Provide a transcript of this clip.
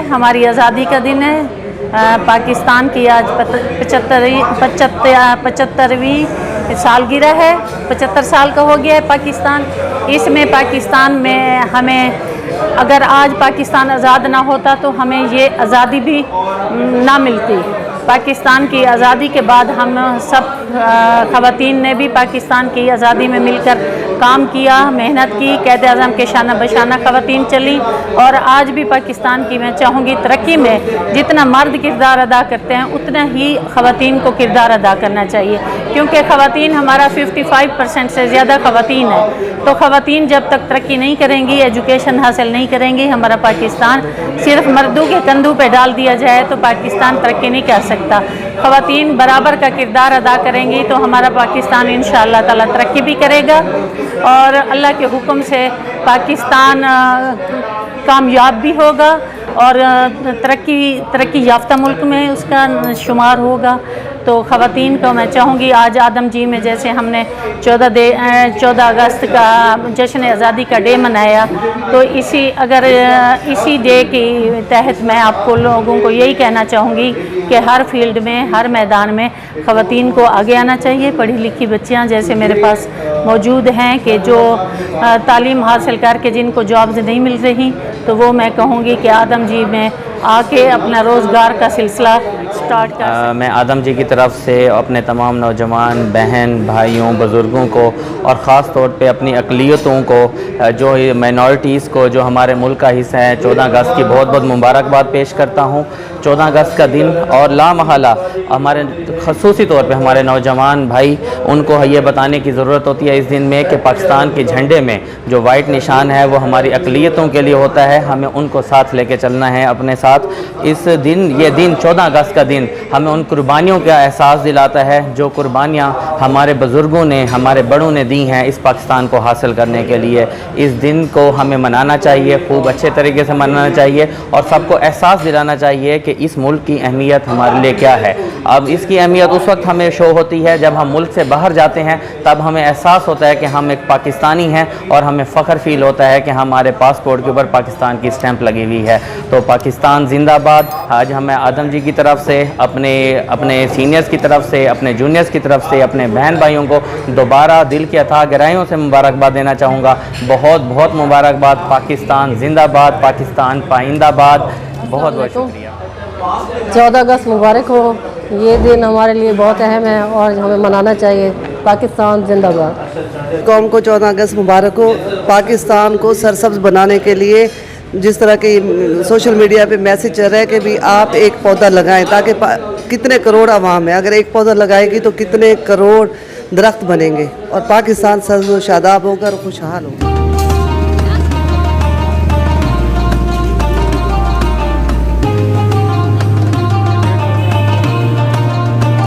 हमारी आज़ादी का दिन है। पाकिस्तान की आज 75वीं सालगिरह है। 75 साल का हो गया है पाकिस्तान। इसमें पाकिस्तान में हमें, अगर आज पाकिस्तान आज़ाद ना होता तो हमें ये आज़ादी भी ना मिलती। पाकिस्तान की आज़ादी के बाद हम सब ख़वातीन ने भी पाकिस्तान की आज़ादी में मिलकर काम किया, मेहनत की, क़ायद आज़म के शाना बशाना ख़वातीन चली। और आज भी पाकिस्तान की मैं चाहूँगी तरक्की में जितना मर्द किरदार अदा करते हैं उतना ही ख़वातीन को किरदार अदा करना चाहिए, क्योंकि ख़वातीन हमारा 55% से ज़्यादा ख़वातीन है। तो ख़वातीन जब तक तरक्की नहीं करेंगी, एजुकेशन हासिल नहीं करेंगी, हमारा पाकिस्तान सिर्फ मर्दों के कंधों पे डाल दिया जाए तो पाकिस्तान तरक्की नहीं कर सकता। ख़वातीन बराबर का किरदार अदा करेंगी तो हमारा पाकिस्तान इंशाअल्लाह ताला तरक्की भी करेगा और अल्लाह के हुक्म से पाकिस्तान कामयाब भी होगा और तरक्की याफ्ता मुल्क में उसका शुमार होगा। तो ख़वातीन को मैं चाहूँगी, आज आदम जी में जैसे हमने 14 अगस्त का जश्न आज़ादी का डे मनाया, तो इसी डे के तहत मैं आपको लोगों को यही कहना चाहूँगी कि हर फील्ड में, हर मैदान में ख़वातीन को आगे आना चाहिए। पढ़ी लिखी बच्चियाँ जैसे मेरे पास मौजूद हैं कि जो तालीम हासिल करके जिनको जॉब्स नहीं मिल रही, तो वो मैं कहूँगी कि आदम जी में आके अपना रोज़गार का सिलसिला स्टार्ट कर। मैं आदम जी की तरफ से अपने तमाम नौजवान बहन भाइयों बुज़ुर्गों को और ख़ास तौर पे अपनी अक़लियतों को, जो माइनॉरिटीज़ को, जो हमारे मुल्क का हिस्सा है, 14 अगस्त की बहुत बहुत मुबारकबाद पेश करता हूँ। 14 अगस्त का दिन और लामहला हमारे ख़ुसूसी तौर पे हमारे नौजवान भाई, उनको ये बताने की ज़रूरत होती है इस दिन में कि पाकिस्तान के झंडे में जो वाइट निशान है वो हमारी अक़लियतों के लिए होता है। हमें उनको साथ लेके चलना है अपने साथ। इस दिन, ये दिन 14 अगस्त का दिन हमें उन कुर्बानियों का एहसास दिलाता है जो कुर्बानियाँ हमारे बुज़ुर्गों ने, हमारे बड़ों ने दी हैं इस पाकिस्तान को हासिल करने के लिए। इस दिन को हमें मनाना चाहिए, खूब अच्छे तरीके से मनाना चाहिए और सबको एहसास दिलाना चाहिए कि इस मुल्क की अहमियत हमारे लिए क्या है। अब इसकी अहमियत उस वक्त हमें शो होती है जब हम मुल्क से बाहर जाते हैं, तब हमें एहसास होता है कि हम एक पाकिस्तानी हैं और हमें फ़ख्र फ़ील होता है कि हमारे पासपोर्ट के ऊपर पाकिस्तान की स्टैंप लगी हुई है। तो पाकिस्तान जिंदाबाद। आज हमें आदम जी की तरफ से, अपने सीनियर्स की तरफ से, अपने जूनियर्स की तरफ से, अपने बहन भाइयों को दोबारा दिल की अथाह गहराइयों से मुबारकबाद देना चाहूँगा। बहुत बहुत मुबारकबाद। पाकिस्तान जिंदाबाद, पाकिस्तान पाइंदाबाद। बहुत बहुत शुक्रिया। 14 अगस्त मुबारक हो। ये दिन हमारे लिए बहुत अहम है और हमें मनाना चाहिए। पाकिस्तान जिंदाबाद। कौम को 14 अगस्त मुबारक हो। पाकिस्तान को सरसब्ज बनाने के लिए जिस तरह की सोशल मीडिया पे मैसेज चल रहा है कि भी आप एक पौधा लगाएं, ताकि कितने करोड़ आवाम है, अगर एक पौधा लगाएगी तो कितने करोड़ दरख्त बनेंगे और पाकिस्तान सब्ज़ व शादाब होकर खुशहाल होगा।